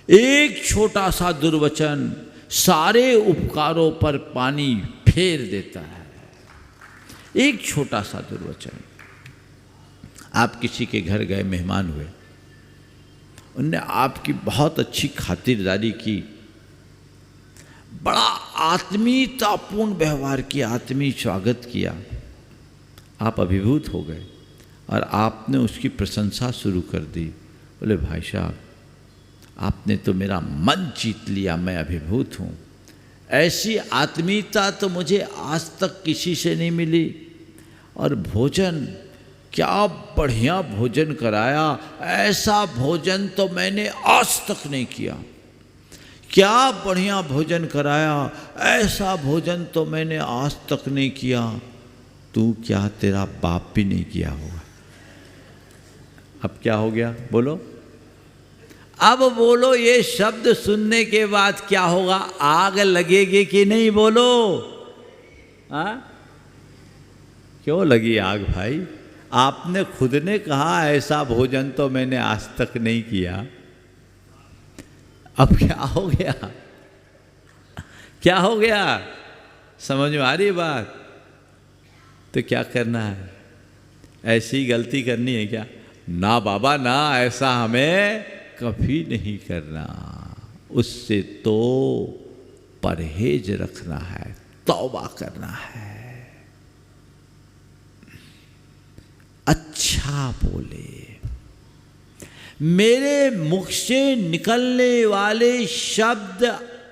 एक छोटा सा दुर्वचन सारे उपकारों पर पानी फेर देता है। एक छोटा सा दुर्वचन, आप किसी के घर गए, मेहमान हुए, उनने आपकी बहुत अच्छी खातिरदारी की, बड़ा आत्मीयतापूर्ण व्यवहार किया, आत्मीय स्वागत किया, आप अभिभूत हो गए और आपने उसकी प्रशंसा शुरू कर दी। बोले भाई साहब, आपने तो मेरा मन जीत लिया, मैं अभिभूत हूँ। ऐसी आत्मीयता तो मुझे आज तक किसी से नहीं मिली। और भोजन, क्या बढ़िया भोजन कराया, ऐसा भोजन तो मैंने आज तक नहीं किया। क्या बढ़िया भोजन कराया, ऐसा भोजन तो मैंने आज तक नहीं किया। तू क्या, तेरा बाप भी नहीं किया होगा। अब क्या हो गया, बोलो, अब बोलो, ये शब्द सुनने के बाद क्या होगा, आग लगेगी कि नहीं, बोलो। क्यों लगी आग भाई? आपने खुद ने कहा ऐसा भोजन तो मैंने आज तक नहीं किया। अब क्या हो गया, क्या हो गया, समझ में आ रही बात? तो क्या करना है, ऐसी गलती करनी है क्या? ना बाबा ना, ऐसा हमें कभी नहीं करना। उससे तो परहेज रखना है, तौबा करना है। अच्छा बोले, मेरे मुख से निकलने वाले शब्द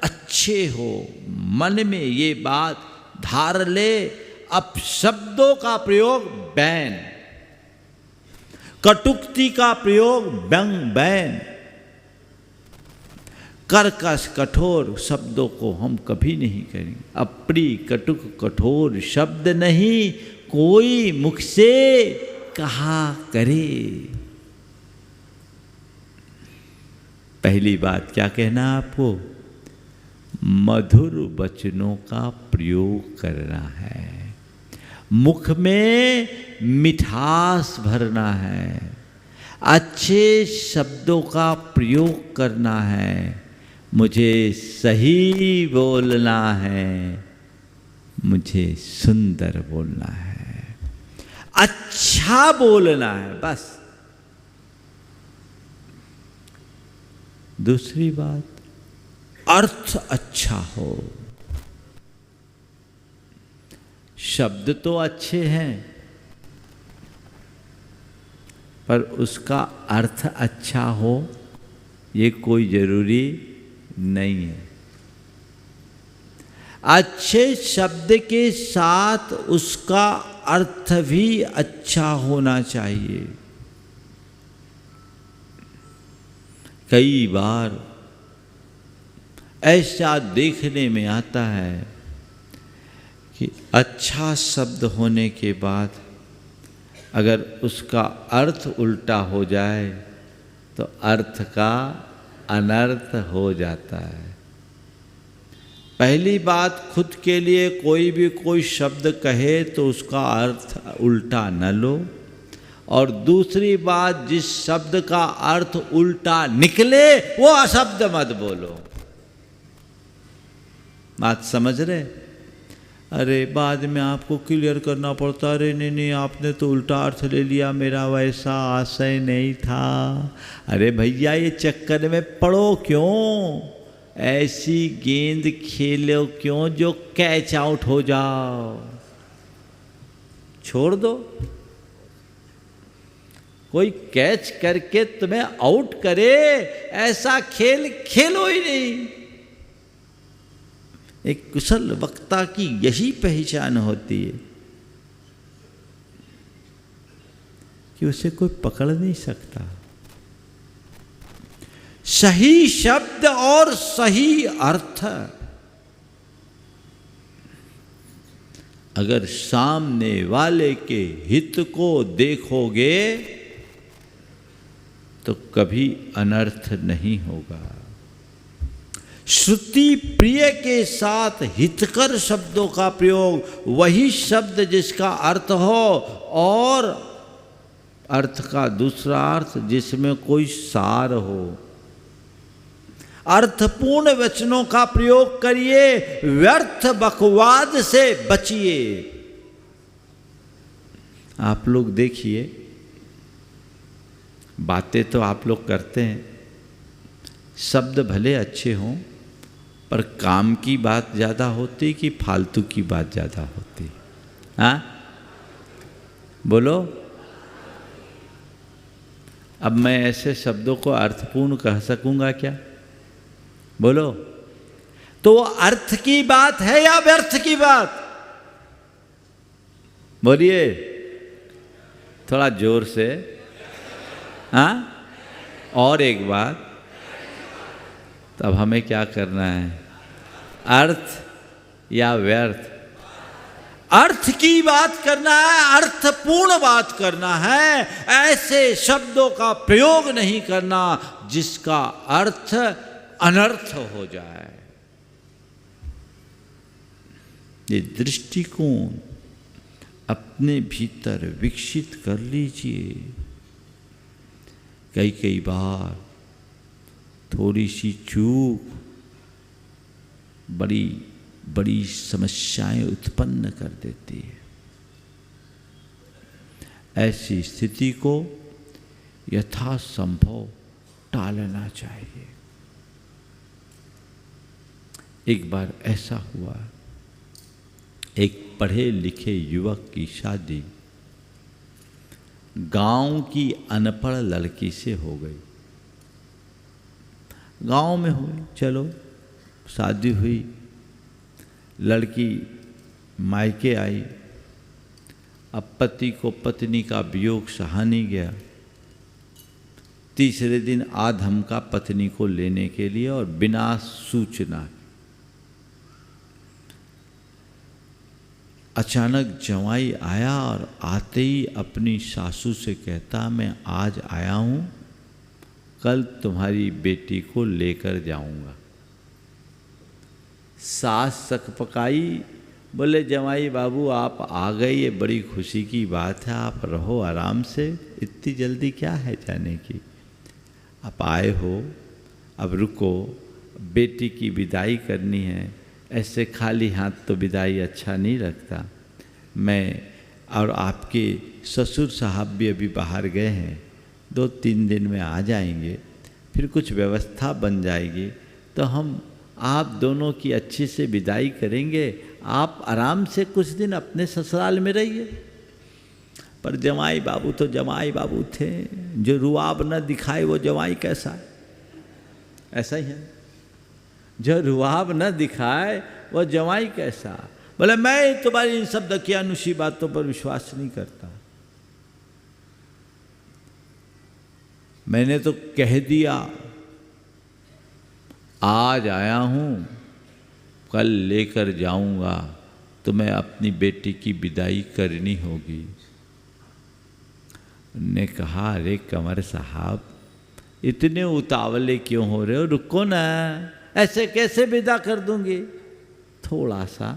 अच्छे हो, मन में ये बात धार ले। अब शब्दों का प्रयोग बैन, कटुक्ति का प्रयोग व्यंग बैन, कर्कश कठोर शब्दों को हम कभी नहीं करेंगे। अप्रिय कटुक कठोर शब्द नहीं कोई मुख से कहा करे। पहली बात क्या कहना आपको, मधुर वचनों का प्रयोग करना है, मुख में मिठास भरना है, अच्छे शब्दों का प्रयोग करना है, मुझे सही बोलना है, मुझे सुंदर बोलना है, अच्छा बोलना है, बस। दूसरी बात, अर्थ अच्छा हो। शब्द तो अच्छे हैं पर उसका अर्थ अच्छा हो ये कोई जरूरी नहीं है। अच्छे शब्द के साथ उसका अर्थ भी अच्छा होना चाहिए। कई बार ऐसा देखने में आता है कि अच्छा शब्द होने के बाद अगर उसका अर्थ उल्टा हो जाए तो अर्थ का अनर्थ हो जाता है। पहली बात, खुद के लिए कोई भी कोई शब्द कहे तो उसका अर्थ उल्टा न लो, और दूसरी बात, जिस शब्द का अर्थ उल्टा निकले वो अशब्द मत बोलो। बात समझ रहे? अरे बाद में आपको क्लियर करना पड़ता, अरे नहीं आपने तो उल्टा अर्थ ले लिया, मेरा वैसा आशय नहीं था। अरे भैया ये चक्कर में पड़ो क्यों, ऐसी गेंद खेलो क्यों जो कैच आउट हो जाओ। छोड़ दो, कोई कैच करके तुम्हें आउट करे ऐसा खेल खेलो ही नहीं। एक कुशल वक्ता की यही पहचान होती है कि उसे कोई पकड़ नहीं सकता। सही शब्द और सही अर्थ, अगर सामने वाले के हित को देखोगे तो कभी अनर्थ नहीं होगा। श्रुति प्रिय के साथ हितकर शब्दों का प्रयोग, वही शब्द जिसका अर्थ हो और अर्थ का दूसरा अर्थ जिसमें कोई सार हो। अर्थपूर्ण वचनों का प्रयोग करिए, व्यर्थ बकवाद से बचिए। आप लोग देखिए, बातें तो आप लोग करते हैं, शब्द भले अच्छे हों, पर काम की बात ज़्यादा होती कि फालतू की बात ज़्यादा होती? हाँ बोलो। अब मैं ऐसे शब्दों को अर्थपूर्ण कह सकूंगा क्या? बोलो। तो वो अर्थ की बात है या व्यर्थ की बात? बोलिए थोड़ा जोर से। हाँ, और एक बात, तब हमें क्या करना है? अर्थ या व्यर्थ? अर्थ की बात करना है, अर्थपूर्ण बात करना है। ऐसे शब्दों का प्रयोग नहीं करना जिसका अर्थ अनर्थ हो जाए। ये दृष्टिकोण अपने भीतर विकसित कर लीजिए। कई बार थोड़ी सी चूक बड़ी बड़ी समस्याएं उत्पन्न कर देती है। ऐसी स्थिति को यथासंभव टालना चाहिए। एक बार ऐसा हुआ, एक पढ़े लिखे युवक की शादी गांव की अनपढ़ लड़की से हो गई। गांव में हुई, चलो शादी हुई, लड़की मायके आई। अब पति को पत्नी का वियोग सहा नहीं गया। तीसरे दिन आधमका पत्नी को लेने के लिए और बिना सूचना अचानक जवाई आया और आते ही अपनी सासू से कहता, मैं आज आया हूँ, कल तुम्हारी बेटी को लेकर जाऊंगा। सास सकपकाई, बोले जमाई बाबू आप आ गए, ये बड़ी खुशी की बात है, आप रहो आराम से, इतनी जल्दी क्या है जाने की? आप आए हो, अब रुको, बेटी की विदाई करनी है। ऐसे खाली हाथ तो विदाई अच्छा नहीं लगता। मैं और आपके ससुर साहब भी अभी बाहर गए हैं, 2-3 दिन में आ जाएंगे, फिर कुछ व्यवस्था बन जाएगी तो हम आप दोनों की अच्छे से विदाई करेंगे। आप आराम से कुछ दिन अपने ससुराल में रहिए। पर जमाई बाबू तो जमाई बाबू थे, जो रुआब न दिखाए वो जमाई कैसा है? ऐसा ही है, जो रुआब न दिखाए वो जमाई कैसा? बोले मैं तुम्हारी इन सब दकियानुशी बातों पर विश्वास नहीं करता। मैंने तो कह दिया, आज आया हूँ, कल लेकर जाऊंगा, तो मैं अपनी बेटी की विदाई करनी होगी। ने कहा, अरे कमर साहब इतने उतावले क्यों हो रहे हो? रुको ना, ऐसे कैसे विदा कर दूंगी? थोड़ा सा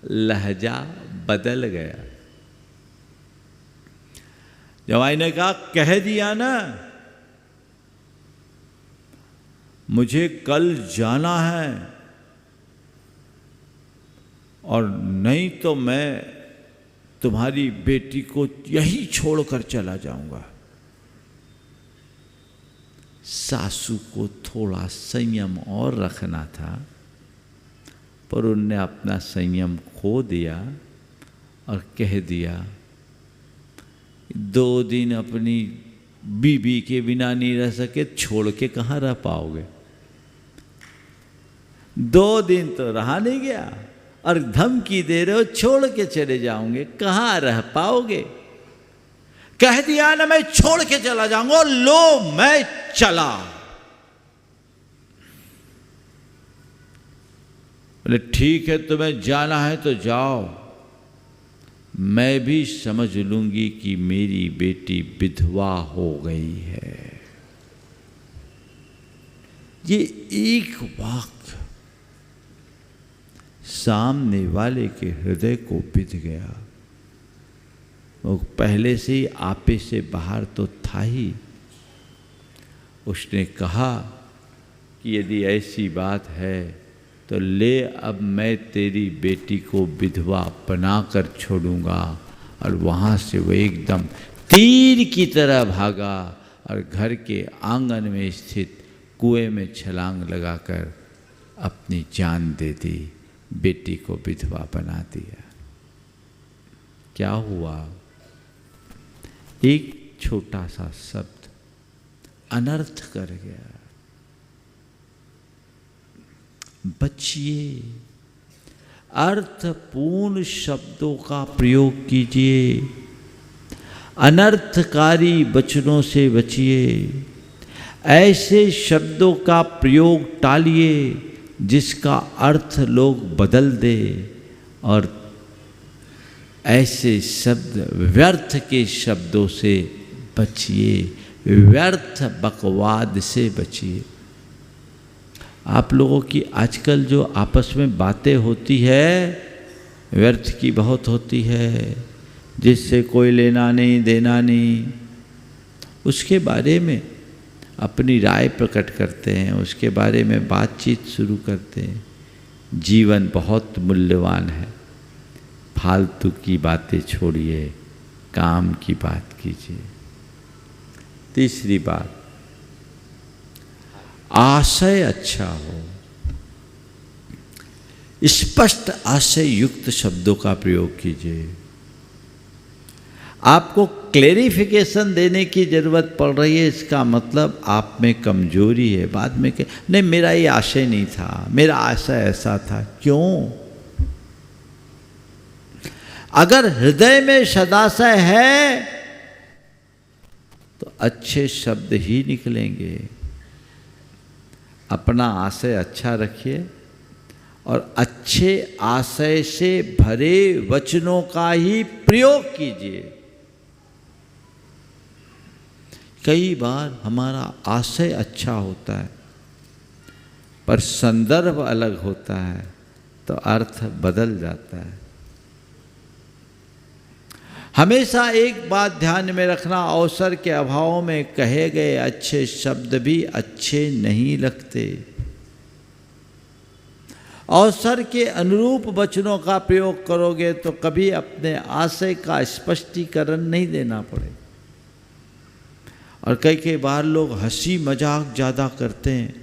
लहजा बदल गया। जवाई ने कहा, कह दिया ना, मुझे कल जाना है, और नहीं तो मैं तुम्हारी बेटी को यहीं छोड़कर चला जाऊंगा। सासू को थोड़ा संयम और रखना था, पर उनने अपना संयम खो दिया और कह दिया, 2 दिन अपनी बीबी के बिना नहीं रह सके, छोड़ के कहाँ रह पाओगे? 2 दिन तो रहा नहीं गया और धमकी दे रहे हो छोड़ के चले जाओगे, कहाँ रह पाओगे? कह दिया ना मैं छोड़ के चला जाऊंगा, लो मैं चला। बोले ठीक है, तुम्हें जाना है तो जाओ, मैं भी समझ लूंगी कि मेरी बेटी विधवा हो गई है। ये एक वाक्य सामने वाले के हृदय को बिध गया। वो पहले से ही आपे से बाहर तो था ही। उसने कहा कि यदि ऐसी बात है तो ले, अब मैं तेरी बेटी को विधवा बनाकर छोड़ूंगा। और वहाँ से वो एकदम तीर की तरह भागा, और घर के आंगन में स्थित कुएं में छलांग लगाकर अपनी जान दे दी, बेटी को विधवा बना दिया। क्या हुआ? एक छोटा सा शब्द अनर्थ कर गया। बचिए, अर्थपूर्ण शब्दों का प्रयोग कीजिए, अनर्थकारी वचनों से बचिए, ऐसे शब्दों का प्रयोग टालिए जिसका अर्थ लोग बदल दे, और ऐसे शब्द, व्यर्थ के शब्दों से बचिए, व्यर्थ बकवाद से बचिए। आप लोगों की आजकल जो आपस में बातें होती है व्यर्थ की बहुत होती है, जिससे कोई लेना नहीं देना नहीं, उसके बारे में अपनी राय प्रकट करते हैं, उसके बारे में बातचीत शुरू करते हैं। जीवन बहुत मूल्यवान है, फालतू की बातें छोड़िए, काम की बात कीजिए। तीसरी बात, आशय अच्छा हो, स्पष्ट आशय युक्त शब्दों का प्रयोग कीजिए। आपको क्लेरिफिकेशन देने की जरूरत पड़ रही है, इसका मतलब आप में कमजोरी है। बाद में नहीं, मेरा ये आशय नहीं था, मेरा आशय ऐसा था। क्यों? अगर हृदय में सदाशय है तो अच्छे शब्द ही निकलेंगे। अपना आशय अच्छा रखिए और अच्छे आशय से भरे वचनों का ही प्रयोग कीजिए। कई बार हमारा आशय अच्छा होता है पर संदर्भ अलग होता है तो अर्थ बदल जाता है। हमेशा एक बात ध्यान में रखना, अवसर के अभाव में कहे गए अच्छे शब्द भी अच्छे नहीं लगते। अवसर के अनुरूप वचनों का प्रयोग करोगे तो कभी अपने आशय का स्पष्टीकरण नहीं देना पड़े। और कई बार लोग हंसी मजाक ज़्यादा करते हैं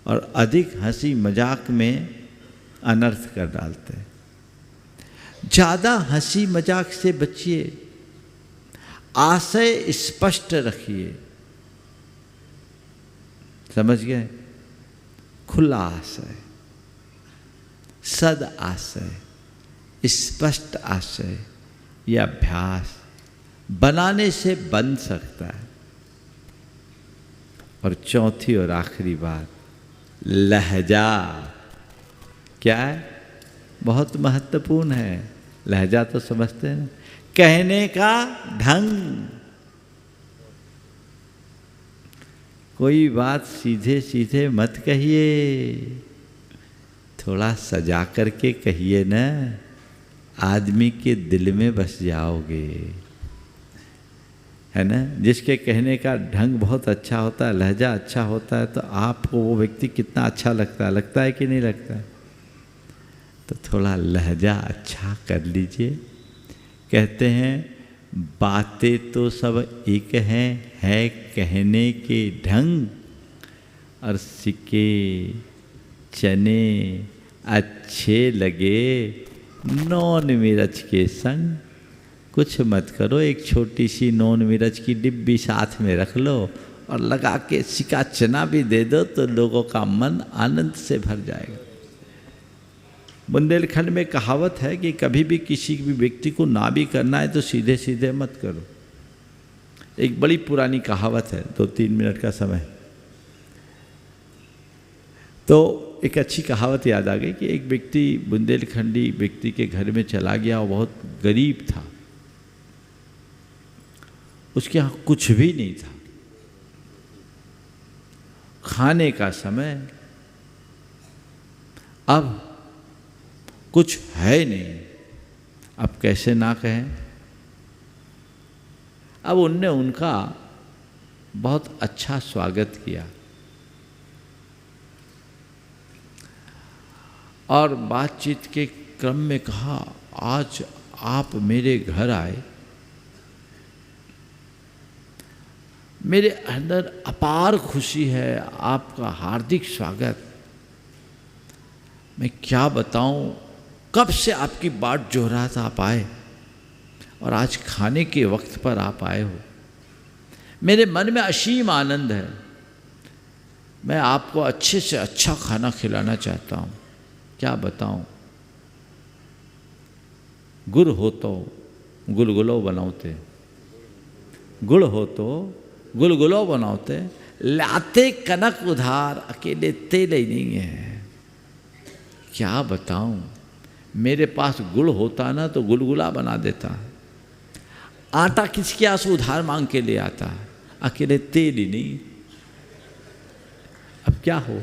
और अधिक हंसी मजाक में अनर्थ कर डालते हैं। ज़्यादा हंसी मजाक से बचिए, आशय स्पष्ट रखिए। समझ गए? खुला आशय, सद आशय, स्पष्ट आशय, यह अभ्यास बनाने से बन सकता है। और चौथी और आखिरी बात, लहजा क्या है? बहुत महत्वपूर्ण है। लहजा तो समझते हैं, कहने का ढंग। कोई बात सीधे सीधे मत कहिए, थोड़ा सजा करके कहिए ना, आदमी के दिल में बस जाओगे, है ना। जिसके कहने का ढंग बहुत अच्छा होता है, लहजा अच्छा होता है, तो आपको वो व्यक्ति कितना अच्छा लगता है कि नहीं लगता है? तो थोड़ा लहजा अच्छा कर लीजिए। कहते हैं बातें तो सब एक हैं, है कहने के ढंग, और सिक्के चने अच्छे लगे नॉन मिर्च के संग। कुछ मत करो, एक छोटी सी नॉन मिर्च की डिब्बी साथ में रख लो और लगा के सिक्का चना भी दे दो तो लोगों का मन आनंद से भर जाएगा। बुंदेलखंड में कहावत है कि कभी भी किसी भी व्यक्ति को ना भी करना है तो सीधे सीधे मत करो। एक बड़ी पुरानी कहावत है, 2-3 मिनट का समय। तो एक अच्छी कहावत याद आ गई कि एक व्यक्ति बुंदेलखंडी व्यक्ति के घर में चला गया, वो बहुत गरीब था, उसके यहाँ कुछ भी नहीं था। खाने का समय, अब कुछ है नहीं, अब कैसे ना कहें। अब उनने उनका बहुत अच्छा स्वागत किया और बातचीत के क्रम में कहा, आज आप मेरे घर आए, मेरे अंदर अपार खुशी है। आपका हार्दिक स्वागत। मैं क्या बताऊं, कब से आपकी बाट जो रहा था आप आए, और आज खाने के वक्त पर आप आए हो। मेरे मन में असीम आनंद है। मैं आपको अच्छे से अच्छा खाना खिलाना चाहता हूँ। क्या बताऊँ, गुड़ हो तो गुलगुलो बनाते, गुड़ हो तो गुलगुलो बनाते, लाते कनक उधार, अकेले तेल ही नहीं है। क्या बताऊँ, मेरे पास गुड़ होता ना तो गुलगुला बना देता। आटा किसके यहाँ से उधार मांग के ले आता, अकेले तेल ही नहीं। अब क्या हो,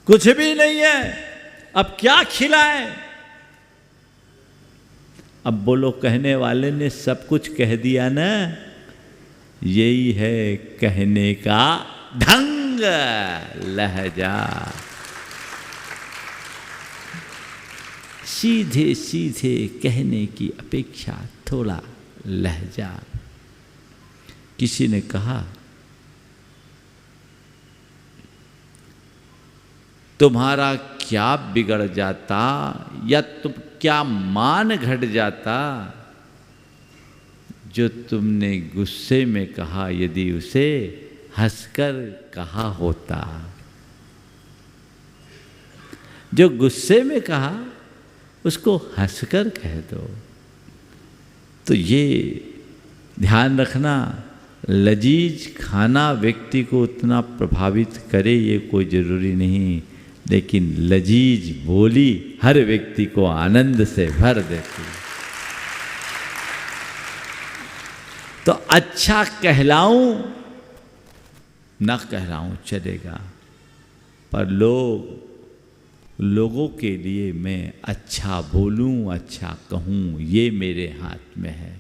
कुछ भी नहीं है, अब क्या खिलाएं। अब बोलो, कहने वाले ने सब कुछ कह दिया ना, यही है कहने का ढंग, लहजा। सीधे सीधे कहने की अपेक्षा थोड़ा लहजा। किसी ने कहा, तुम्हारा क्या बिगड़ जाता, या तुम क्या मान घट जाता, जो तुमने गुस्से में कहा, यदि उसे हंसकर कहा होता। जो गुस्से में कहा उसको हंसकर कह दो। तो ये ध्यान रखना, लजीज खाना व्यक्ति को उतना प्रभावित करे ये कोई ज़रूरी नहीं, लेकिन लजीज बोली हर व्यक्ति को आनंद से भर देती। तो अच्छा कहलाऊं न कहलाऊं चलेगा, पर लोगों के लिए मैं अच्छा बोलूं, अच्छा कहूं, ये मेरे हाथ में है।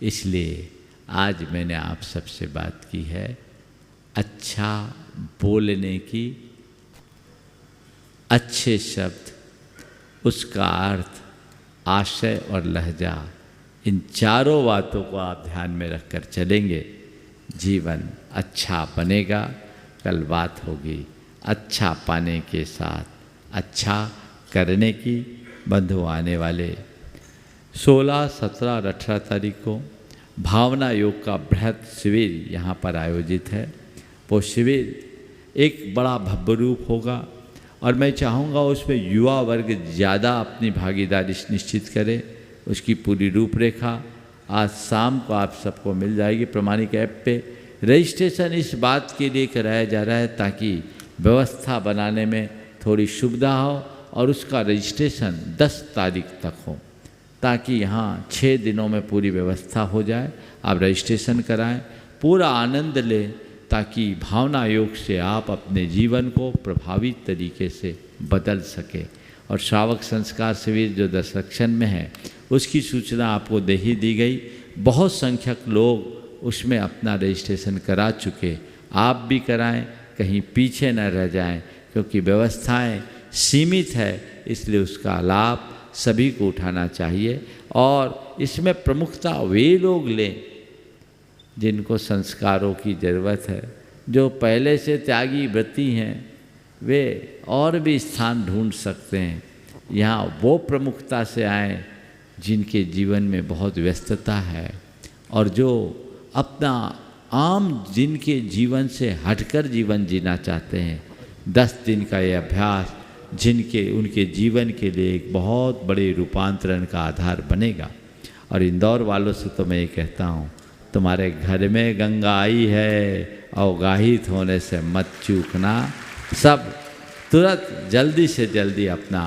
इसलिए आज मैंने आप सबसे बात की है अच्छा बोलने की, अच्छे शब्द, उसका अर्थ, आशय और लहजा, इन चारों बातों को आप ध्यान में रखकर चलेंगे, जीवन अच्छा बनेगा। कल बात होगी अच्छा पाने के साथ अच्छा करने की। बंधु, आने वाले 16, 17 और 18 तारीख को भावना योग का बृहद शिविर यहाँ पर आयोजित है। वो शिविर एक बड़ा भव्य रूप होगा और मैं चाहूँगा उसमें युवा वर्ग ज़्यादा अपनी भागीदारी निश्चित करे। उसकी पूरी रूपरेखा आज शाम को आप सबको मिल जाएगी प्रमाणिक ऐप पे। रजिस्ट्रेशन इस बात के लिए कराया जा रहा है ताकि व्यवस्था बनाने में थोड़ी सुविधा हो और उसका रजिस्ट्रेशन 10 तारीख तक हो, ताकि यहाँ 6 दिनों में पूरी व्यवस्था हो जाए। आप रजिस्ट्रेशन कराएं, पूरा आनंद लें, ताकि भावना योग से आप अपने जीवन को प्रभावी तरीके से बदल सके। और श्रावक संस्कार शिविर जो दशरक्षण में है उसकी सूचना आपको दे ही दी गई। बहुत संख्यक लोग उसमें अपना रजिस्ट्रेशन करा चुके। आप भी कराएं, कहीं पीछे न रह जाएं, क्योंकि व्यवस्थाएं सीमित है, इसलिए उसका लाभ सभी को उठाना चाहिए। और इसमें प्रमुखता वे लोग लें जिनको संस्कारों की ज़रूरत है। जो पहले से त्यागी व्रती हैं वे और भी स्थान ढूंढ सकते हैं। यहाँ वो प्रमुखता से आएँ जिनके जीवन में बहुत व्यस्तता है और जो अपना आम जिनके जीवन से हटकर जीवन जीना चाहते हैं। 10 दिन का ये अभ्यास उनके जीवन के लिए एक बहुत बड़े रूपांतरण का आधार बनेगा। और इंदौर वालों से तो मैं ये कहता हूँ, तुम्हारे घर में गंगा आई है, अवगाहित होने से मत चूकना। सब तुरंत जल्दी से जल्दी अपना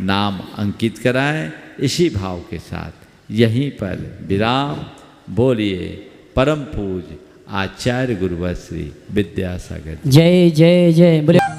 नाम अंकित कराएं। इसी भाव के साथ यहीं पर विराम। बोलिए परम पूज्य आचार्य गुरुवर श्री विद्यासागर। जय जय जय बोले।